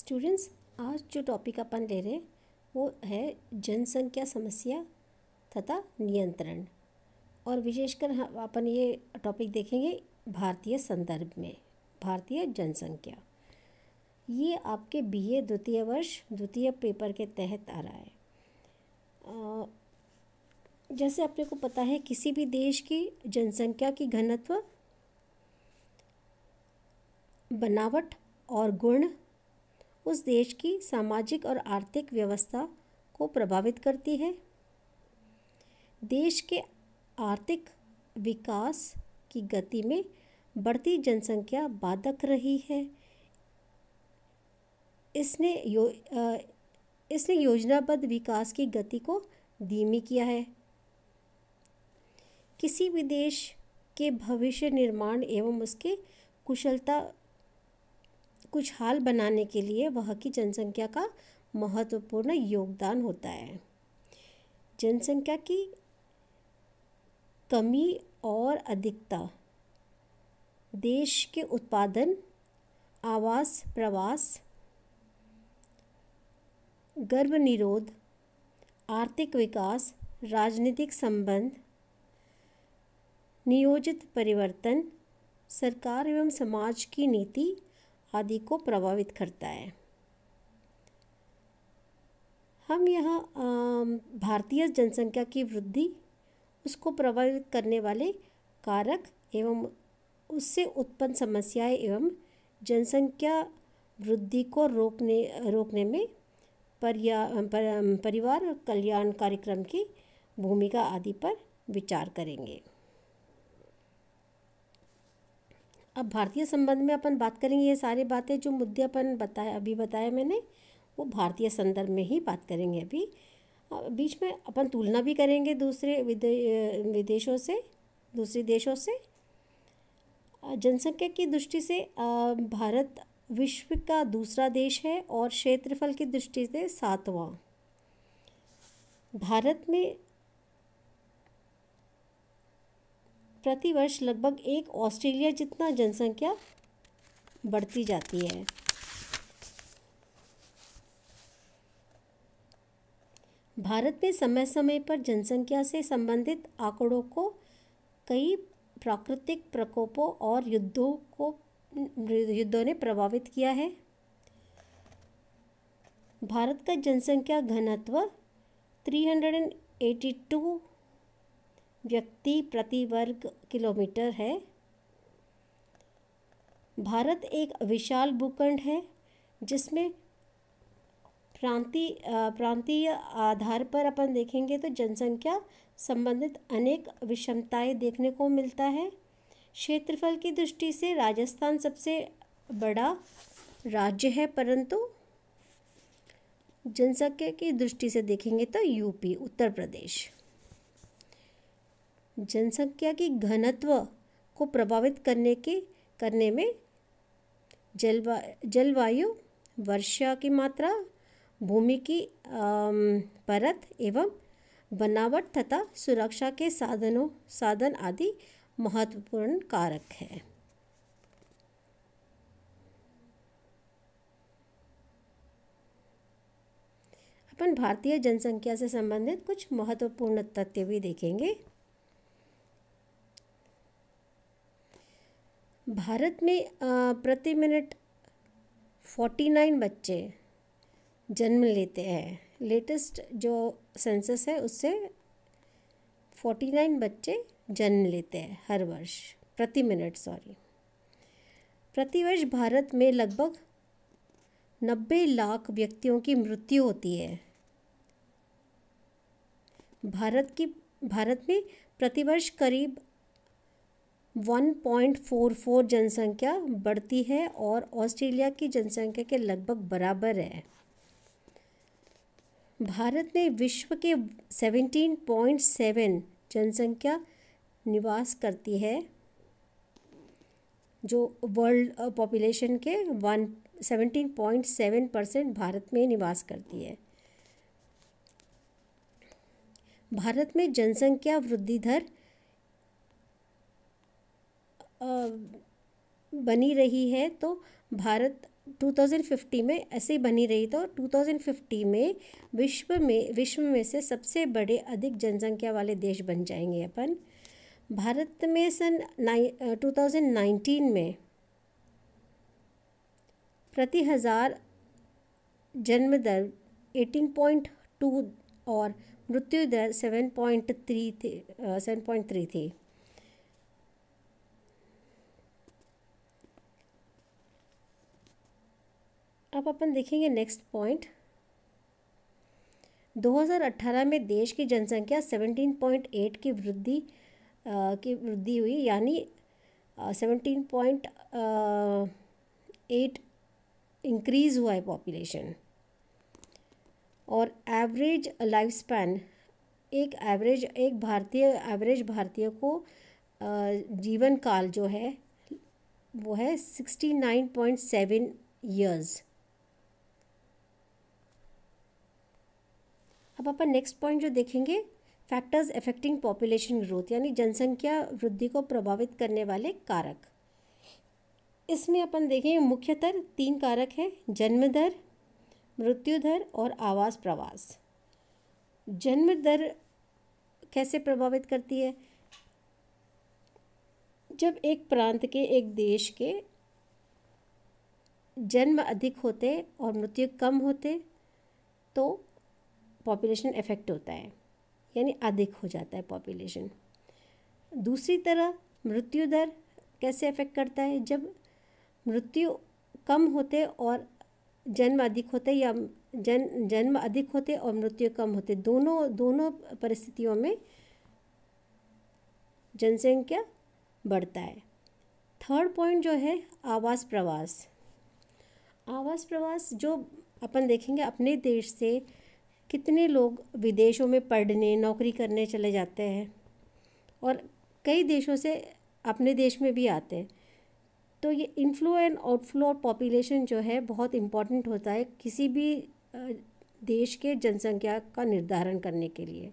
Students, आज जो topic अपन ले रहे हैं वो है जनसंख्या समस्या तथा नियंत्रण। और विशेषकर अपन ये टॉपिक देखेंगे भारतीय संदर्भ में। भारतीय जनसंख्या ये आपके बीए द्वितीय वर्ष द्वितीय पेपर के तहत आ रहा है। जैसे अपने को पता है, किसी भी देश की जनसंख्या की घनत्व, बनावट और गुण उस देश की सामाजिक और आर्थिक व्यवस्था को प्रभावित करती है। देश के आर्थिक विकास की गति में बढ़ती जनसंख्या बाधक रही है। इसने योजनाबद्ध विकास की गति को धीमी किया है। किसी भी देश के भविष्य निर्माण एवं उसके खुशहाल बनाने के लिए वह की जनसंख्या का महत्वपूर्ण योगदान होता है। जनसंख्या की कमी और अधिकता देश के उत्पादन, आवास, प्रवास, गर्भनिरोध, आर्थिक विकास, राजनीतिक संबंध, नियोजित परिवर्तन, सरकार एवं समाज की नीति आदि को प्रभावित करता है। हम यहाँ भारतीय जनसंख्या की वृद्धि, उसको प्रभावित करने वाले कारक एवं उससे उत्पन्न समस्याएं एवं जनसंख्या वृद्धि को रोकने में परिवार कल्याण कार्यक्रम की भूमिका आदि पर विचार करेंगे। अब भारतीय संबंध में अपन बात करेंगे। ये सारी बातें जो मुद्दे अपन अभी बताया मैंने, वो भारतीय संदर्भ में ही बात करेंगे। अभी बीच में अपन तुलना भी करेंगे दूसरे विदेशों से, दूसरे देशों से। जनसंख्या की दृष्टि से भारत विश्व का दूसरा देश है और क्षेत्रफल की दृष्टि से 7वां। भारत में प्रतिवर्ष लगभग एक ऑस्ट्रेलिया जितना जनसंख्या बढ़ती जाती है। भारत में समय समय पर जनसंख्या से संबंधित आंकड़ों को कई प्राकृतिक प्रकोपों और युद्धों ने प्रभावित किया है। भारत का जनसंख्या घनत्व 382 व्यक्ति प्रति वर्ग किलोमीटर है। भारत एक विशाल भूखंड है जिसमें प्रांतीय आधार पर अपन देखेंगे तो जनसंख्या संबंधित अनेक विषमताएं देखने को मिलता है। क्षेत्रफल की दृष्टि से राजस्थान सबसे बड़ा राज्य है, परंतु जनसंख्या की दृष्टि से देखेंगे तो यूपी, उत्तर प्रदेश। जनसंख्या की घनत्व को प्रभावित करने में जलवायु, वर्षा की मात्रा, भूमि की परत एवं बनावट तथा सुरक्षा के साधन आदि महत्वपूर्ण कारक है। अपन भारतीय जनसंख्या से संबंधित कुछ महत्वपूर्ण तथ्य भी देखेंगे। भारत में प्रति मिनट 49 बच्चे जन्म लेते हैं। लेटेस्ट जो सेंसस है उससे 49 बच्चे जन्म लेते हैं हर वर्ष, प्रति वर्ष भारत में लगभग 90 लाख व्यक्तियों की मृत्यु होती है। भारत में प्रतिवर्ष करीब 1.44 जनसंख्या बढ़ती है और ऑस्ट्रेलिया की जनसंख्या के लगभग बराबर है। भारत में विश्व के 17.7 जनसंख्या निवास करती है, जो वर्ल्ड पॉपुलेशन के 17.7% भारत में निवास करती है। भारत में जनसंख्या वृद्धि दर बनी रही है तो भारत 2050 में ऐसे ही बनी रही तो 2050 में विश्व में से सबसे बड़े अधिक जनसंख्या वाले देश बन जाएंगे अपन। भारत में सन 2019 में प्रति हज़ार जन्म दर 18.2 और मृत्यु दर 7.3 थी। अब अपन देखेंगे नेक्स्ट पॉइंट। 2018 में देश की जनसंख्या 17.8 की वृद्धि हुई, यानी 17.8 इंक्रीज़ हुआ है पॉपुलेशन। और एवरेज लाइफ स्पैन एक एवरेज भारतीय को जीवन काल जो है वो है 69.7 ईयर्स। अब अपन नेक्स्ट पॉइंट जो देखेंगे, फैक्टर्स अफेक्टिंग पॉपुलेशन ग्रोथ, यानी जनसंख्या वृद्धि को प्रभावित करने वाले कारक। इसमें अपन देखेंगे मुख्यतः 3 कारक हैं: जन्म दर, मृत्यु दर और आवास प्रवास। जन्म दर कैसे प्रभावित करती है? जब एक प्रांत के, एक देश के जन्म अधिक होते और मृत्यु कम होते तो पॉपुलेशन इफेक्ट होता है, यानी अधिक हो जाता है पॉपुलेशन। दूसरी तरह मृत्यु दर कैसे इफेक्ट करता है? जब मृत्यु कम होते और जन्म अधिक होते, या जन्म अधिक होते और मृत्यु कम होते, दोनों परिस्थितियों में जनसंख्या बढ़ता है। थर्ड पॉइंट जो है आवास प्रवास। आवास प्रवास जो अपन देखेंगे, अपने देश से कितने लोग विदेशों में पढ़ने, नौकरी करने चले जाते हैं और कई देशों से अपने देश में भी आते हैं। तो ये इनफ्लो एंड आउटफ्लो और पॉपुलेशन जो है बहुत इम्पॉर्टेंट होता है किसी भी देश के जनसंख्या का निर्धारण करने के लिए।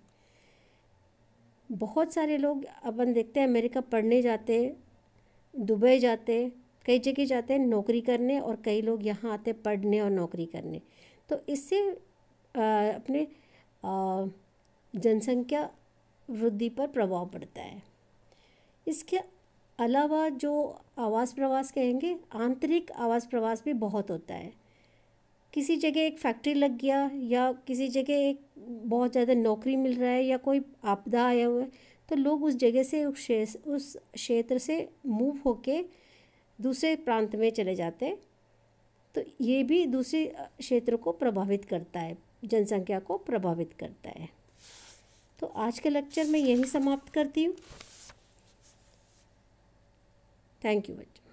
बहुत सारे लोग अपन देखते हैं अमेरिका पढ़ने जाते, दुबई जाते, कई जगह जाते हैं नौकरी करने, और कई लोग यहाँ आते पढ़ने और नौकरी करने। तो इससे अपने जनसंख्या वृद्धि पर प्रभाव पड़ता है। इसके अलावा जो आवास प्रवास कहेंगे, आंतरिक आवास प्रवास भी बहुत होता है। किसी जगह एक फैक्ट्री लग गया, या किसी जगह एक बहुत ज़्यादा नौकरी मिल रहा है, या कोई आपदा आया हुआ है, तो लोग उस जगह से, उस क्षेत्र से मूव होके दूसरे प्रांत में चले जाते हैं। तो ये भी दूसरे क्षेत्र को प्रभावित करता है, जनसंख्या को प्रभावित करता है। तो आज के लेक्चर में यही समाप्त करती हूँ। थैंक यू बच्चों।